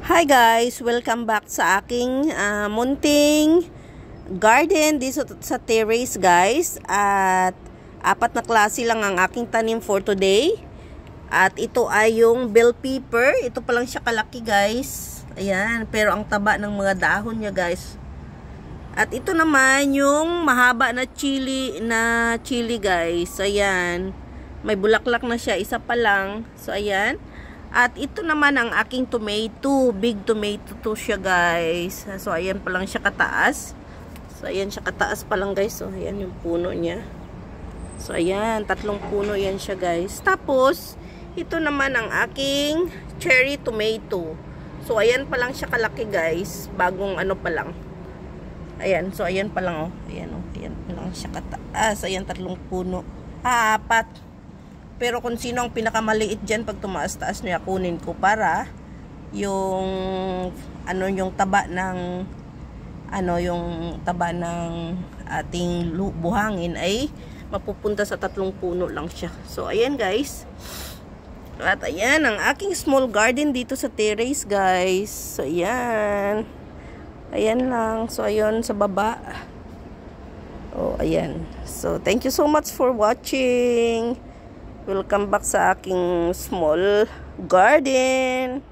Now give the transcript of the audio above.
Hi guys! Welcome back sa aking munting garden dito sa terrace guys. At apat na klase lang ang aking tanim for today. At ito ay yung bell pepper. Ito pa lang siya kalaki guys. Ayan, pero ang taba ng mga dahon niya guys. At ito naman yung mahaba na chili guys. Ayan, may bulaklak na siya, isa pa lang. So ayan. At ito naman ang aking tomato. Big tomato to siya guys. So ayan pa lang siya kataas. So ayan siya kataas pa lang guys. So ayan yung puno niya. So ayan, 3 puno yan siya guys. Tapos ito naman ang aking cherry tomato. So ayan pa lang siya kalaki guys. Bagong ano pa lang. Ayan, so ayan pa lang oh. Ayan oh, ayan pa lang siya kataas. Ayan 3 puno. 4. Pero kung sino ang pinakamaliit dyan, pag tumaas-taas niya, kunin ko para yung ano, yung taba ng yung taba ng ating buhangin ay mapupunta sa 3 puno lang siya. So ayan guys. At ayan ang aking small garden dito sa terrace guys. So ayan. Ayan lang. So ayun sa baba. Oh, ayan. So thank you so much for watching. Welcome back sa aking small garden.